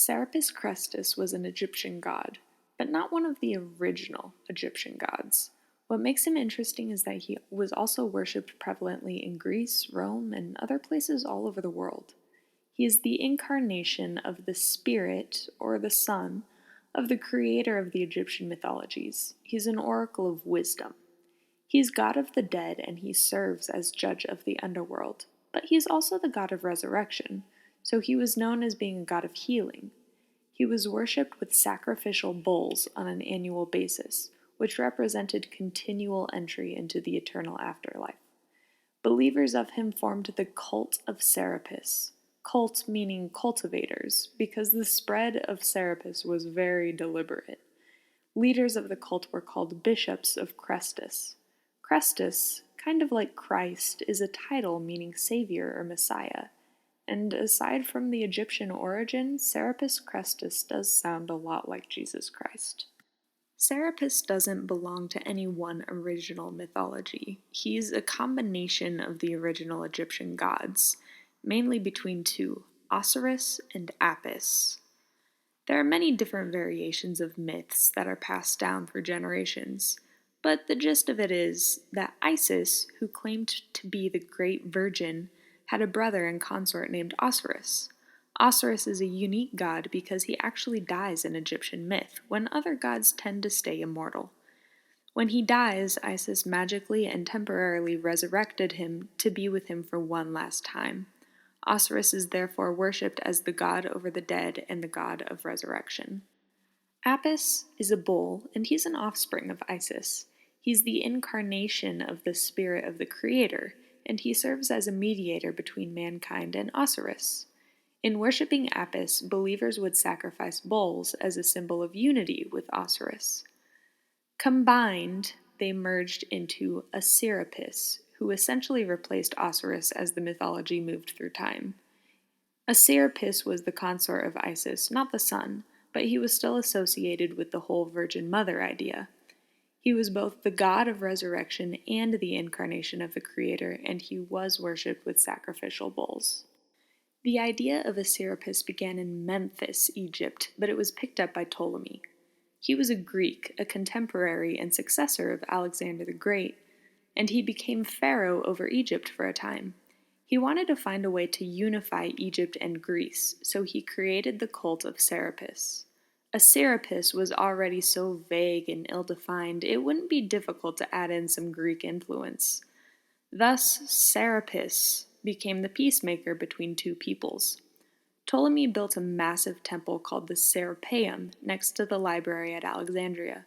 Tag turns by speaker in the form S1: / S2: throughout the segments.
S1: Serapis Chrestus was an Egyptian god, but not one of the original Egyptian gods. What makes him interesting is that he was also worshipped prevalently in Greece, Rome, and other places all over the world. He is the incarnation of the spirit, or the sun, of the creator of the Egyptian mythologies. He's an oracle of wisdom. He's god of the dead and he serves as judge of the underworld, but he's also the god of resurrection, so he was known as being a god of healing. He was worshipped with sacrificial bulls on an annual basis, which represented continual entry into the eternal afterlife. Believers of him formed the cult of Serapis, cult meaning cultivators, because the spread of Serapis was very deliberate. Leaders of the cult were called bishops of Chrestus. Chrestus, kind of like Christ, is a title meaning savior or messiah. And aside from the Egyptian origin, Serapis Chrestus does sound a lot like Jesus Christ. Serapis doesn't belong to any one original mythology. He's a combination of the original Egyptian gods, mainly between two, Osiris and Apis. There are many different variations of myths that are passed down through generations, but the gist of it is that Isis, who claimed to be the Great Virgin, had a brother and consort named Osiris. Osiris is a unique god because he actually dies in Egyptian myth, when other gods tend to stay immortal. When he dies, Isis magically and temporarily resurrected him to be with him for one last time. Osiris is therefore worshipped as the god over the dead and the god of resurrection. Apis is a bull, and he's an offspring of Isis. He's the incarnation of the spirit of the creator, and he serves as a mediator between mankind and Osiris. In worshipping Apis, believers would sacrifice bulls as a symbol of unity with Osiris. Combined, they merged into a Serapis, who essentially replaced Osiris as the mythology moved through time. A Serapis was the consort of Isis, not the son, but he was still associated with the whole Virgin Mother idea. He was both the god of resurrection and the incarnation of the Creator, and he was worshipped with sacrificial bulls. The idea of a Serapis began in Memphis, Egypt, but it was picked up by Ptolemy. He was a Greek, a contemporary and successor of Alexander the Great, and he became pharaoh over Egypt for a time. He wanted to find a way to unify Egypt and Greece, so he created the cult of Serapis. A Serapis was already so vague and ill-defined, it wouldn't be difficult to add in some Greek influence. Thus, Serapis became the peacemaker between two peoples. Ptolemy built a massive temple called the Serapeum next to the library at Alexandria.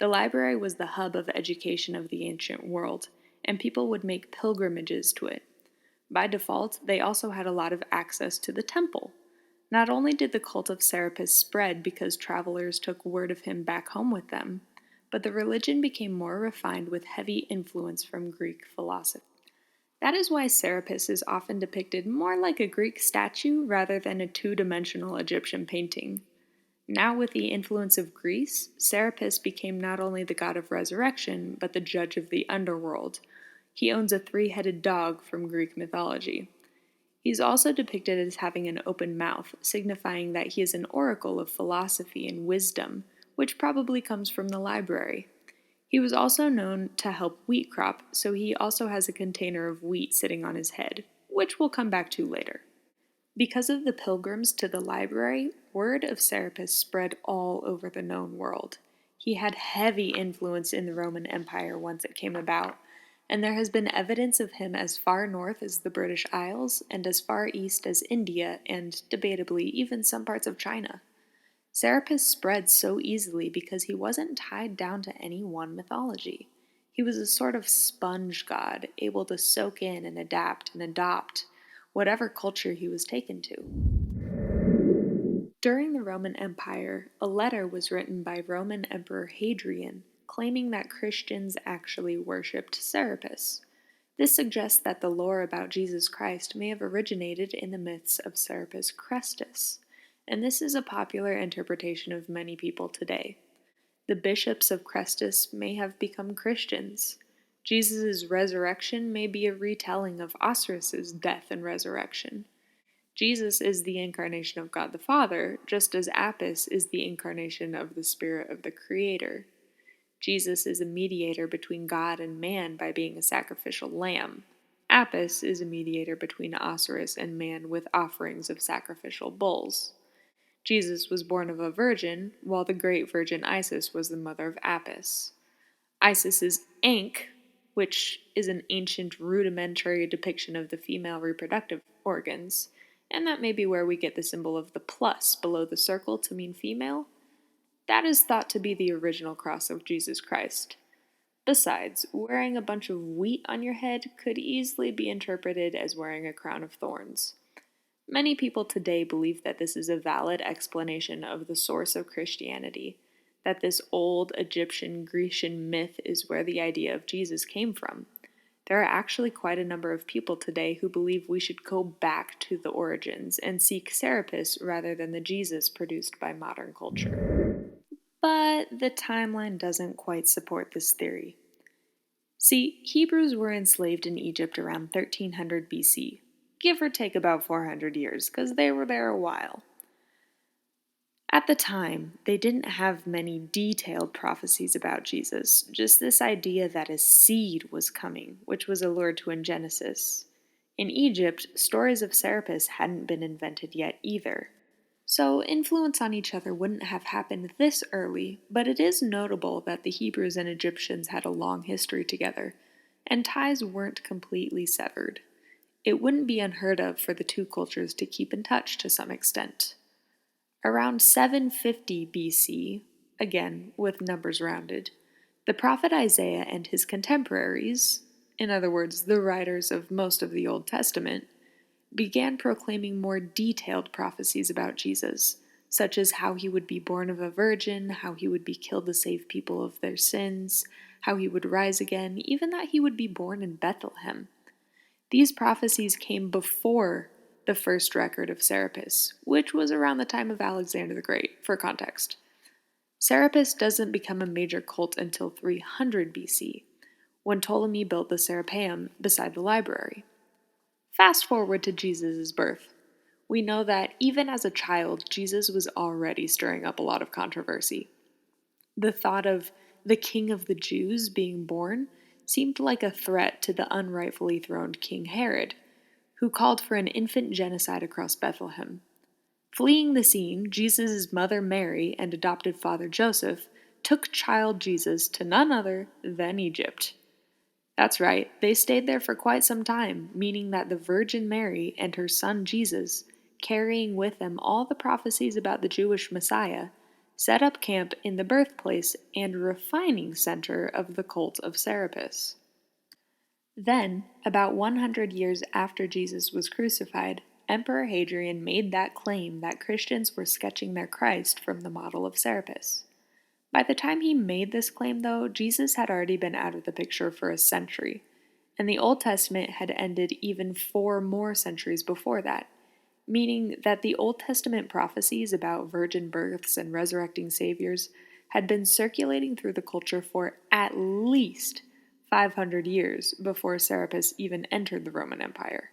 S1: The library was the hub of education of the ancient world, and people would make pilgrimages to it. By default, they also had a lot of access to the temple. Not only did the cult of Serapis spread because travelers took word of him back home with them, but the religion became more refined with heavy influence from Greek philosophy. That is why Serapis is often depicted more like a Greek statue rather than a two-dimensional Egyptian painting. Now, with the influence of Greece, Serapis became not only the god of resurrection, but the judge of the underworld. He owns a three-headed dog from Greek mythology. He's also depicted as having an open mouth, signifying that he is an oracle of philosophy and wisdom, which probably comes from the library. He was also known to help wheat crop, so he also has a container of wheat sitting on his head, which we'll come back to later. Because of the pilgrims to the library, word of Serapis spread all over the known world. He had heavy influence in the Roman Empire once it came about, and there has been evidence of him as far north as the British Isles and as far east as India and, debatably, even some parts of China. Serapis spread so easily because he wasn't tied down to any one mythology. He was a sort of sponge god, able to soak in and adapt and adopt whatever culture he was taken to. During the Roman Empire, a letter was written by Roman Emperor Hadrian claiming that Christians actually worshipped Serapis. This suggests that the lore about Jesus Christ may have originated in the myths of Serapis Chrestus, and this is a popular interpretation of many people today. The bishops of Chrestus may have become Christians. Jesus' resurrection may be a retelling of Osiris's death and resurrection. Jesus is the incarnation of God the Father, just as Apis is the incarnation of the Spirit of the Creator. Jesus is a mediator between God and man by being a sacrificial lamb. Apis is a mediator between Osiris and man with offerings of sacrificial bulls. Jesus was born of a virgin, while the great virgin Isis was the mother of Apis. Isis's Ankh, which is an ancient rudimentary depiction of the female reproductive organs, and that may be where we get the symbol of the plus below the circle to mean female, that is thought to be the original cross of Jesus Christ. Besides, wearing a bunch of wheat on your head could easily be interpreted as wearing a crown of thorns. Many people today believe that this is a valid explanation of the source of Christianity, that this old Egyptian Grecian myth is where the idea of Jesus came from. There are actually quite a number of people today who believe we should go back to the origins and seek Serapis rather than the Jesus produced by modern culture. But the timeline doesn't quite support this theory. See, Hebrews were enslaved in Egypt around 1300 BC, give or take about 400 years, because they were there a while. At the time, they didn't have many detailed prophecies about Jesus, just this idea that a seed was coming, which was allured to in Genesis. In Egypt, stories of Serapis hadn't been invented yet either. So influence on each other wouldn't have happened this early, but it is notable that the Hebrews and Egyptians had a long history together, and ties weren't completely severed. It wouldn't be unheard of for the two cultures to keep in touch to some extent. Around 750 BC, again with numbers rounded, the prophet Isaiah and his contemporaries, in other words, the writers of most of the Old Testament, began proclaiming more detailed prophecies about Jesus, such as how he would be born of a virgin, how he would be killed to save people of their sins, how he would rise again, even that he would be born in Bethlehem. These prophecies came before the first record of Serapis, which was around the time of Alexander the Great, for context. Serapis doesn't become a major cult until 300 BC, when Ptolemy built the Serapeum beside the library. Fast forward to Jesus' birth. We know that even as a child, Jesus was already stirring up a lot of controversy. The thought of the King of the Jews being born seemed like a threat to the unrightfully throned King Herod, who called for an infant genocide across Bethlehem. Fleeing the scene, Jesus' mother Mary and adopted father Joseph took child Jesus to none other than Egypt. That's right, they stayed there for quite some time, meaning that the Virgin Mary and her son Jesus, carrying with them all the prophecies about the Jewish Messiah, set up camp in the birthplace and refining center of the cult of Serapis. Then, about 100 years after Jesus was crucified, Emperor Hadrian made that claim that Christians were sketching their Christ from the model of Serapis. By the time he made this claim, though, Jesus had already been out of the picture for a century, and the Old Testament had ended even 4 more centuries before that, meaning that the Old Testament prophecies about virgin births and resurrecting saviors had been circulating through the culture for at least 500 years before Serapis even entered the Roman Empire.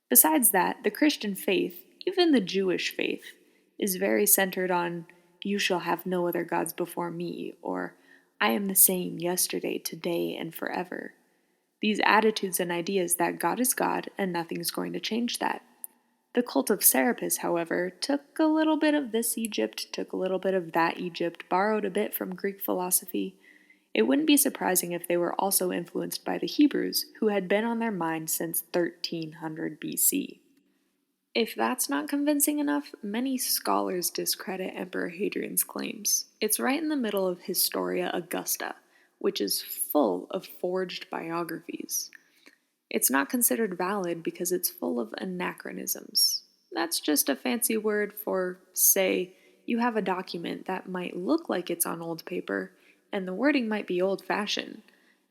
S1: Besides that, the Christian faith, even the Jewish faith, is very centered on "you shall have no other gods before me," or "I am the same yesterday, today, and forever." These attitudes and ideas that God is God and nothing's going to change that. The cult of Serapis, however, took a little bit of this Egypt, took a little bit of that Egypt, borrowed a bit from Greek philosophy. It wouldn't be surprising if they were also influenced by the Hebrews, who had been on their mind since 1300 BC. If that's not convincing enough, many scholars discredit Emperor Hadrian's claims. It's right in the middle of Historia Augusta, which is full of forged biographies. It's not considered valid because it's full of anachronisms. That's just a fancy word for, say, you have a document that might look like it's on old paper, and the wording might be old-fashioned,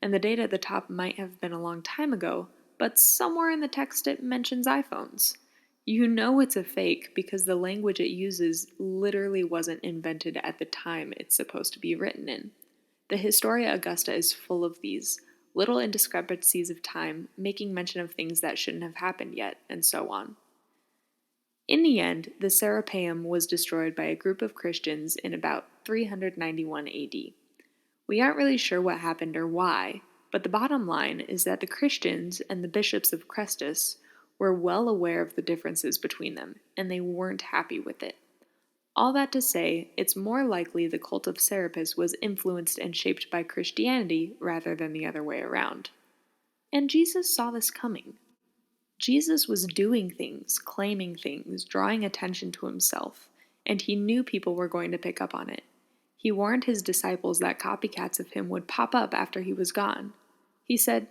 S1: and the date at the top might have been a long time ago, but somewhere in the text it mentions iPhones. You know it's a fake because the language it uses literally wasn't invented at the time it's supposed to be written in. The Historia Augusta is full of these little indiscrepancies of time, making mention of things that shouldn't have happened yet, and so on. In the end, the Serapeum was destroyed by a group of Christians in about 391 AD. We aren't really sure what happened or why, but the bottom line is that the Christians and the bishops of Chrestus were well aware of the differences between them, and they weren't happy with it. All that to say, it's more likely the cult of Serapis was influenced and shaped by Christianity rather than the other way around. And Jesus saw this coming. Jesus was doing things, claiming things, drawing attention to himself, and he knew people were going to pick up on it. He warned his disciples that copycats of him would pop up after he was gone. He said,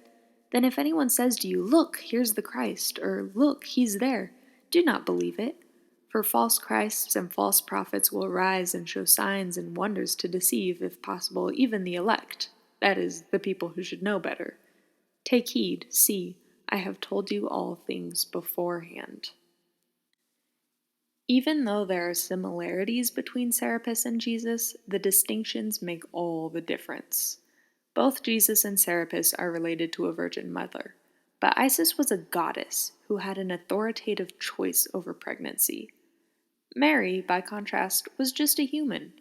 S1: "Then if anyone says to you, 'Look, here's the Christ,' or 'Look, he's there,' do not believe it. For false Christs and false prophets will rise and show signs and wonders to deceive, if possible, even the elect, that is, the people who should know better. Take heed, see, I have told you all things beforehand." Even though there are similarities between Serapis and Jesus, the distinctions make all the difference. Both Jesus and Serapis are related to a virgin mother, but Isis was a goddess who had an authoritative choice over pregnancy. Mary, by contrast, was just a human,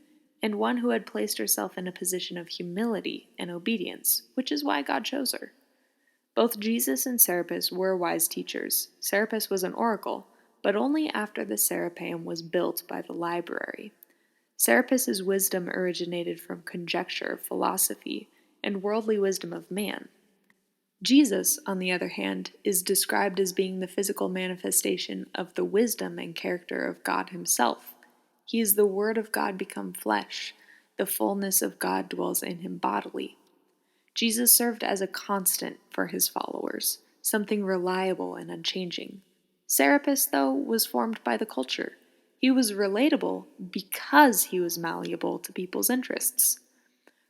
S1: and one who had placed herself in a position of humility and obedience, which is why God chose her. Both Jesus and Serapis were wise teachers. Serapis was an oracle, but only after the Serapeum was built by the library. Serapis's wisdom originated from conjecture, philosophy, and worldly wisdom of man. Jesus, on the other hand, is described as being the physical manifestation of the wisdom and character of God himself. He is the Word of God become flesh. The fullness of God dwells in him bodily. Jesus served as a constant for his followers, something reliable and unchanging. Serapis, though, was formed by the culture. He was relatable because he was malleable to people's interests.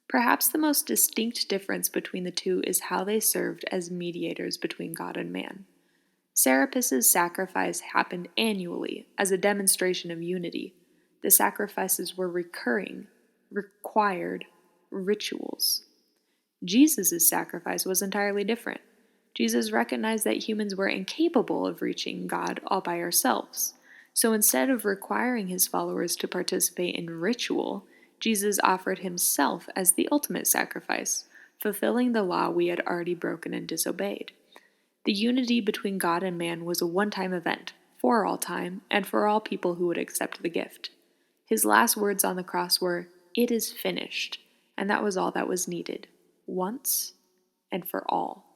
S1: Perhaps the most distinct difference between the two is how they served as mediators between God and man. Serapis's sacrifice happened annually as a demonstration of unity. The sacrifices were recurring, required rituals. Jesus' sacrifice was entirely different. Jesus recognized that humans were incapable of reaching God all by ourselves. So instead of requiring his followers to participate in ritual, Jesus offered himself as the ultimate sacrifice, fulfilling the law we had already broken and disobeyed. The unity between God and man was a one-time event, for all time, and for all people who would accept the gift. His last words on the cross were, "It is finished," and that was all that was needed, once and for all.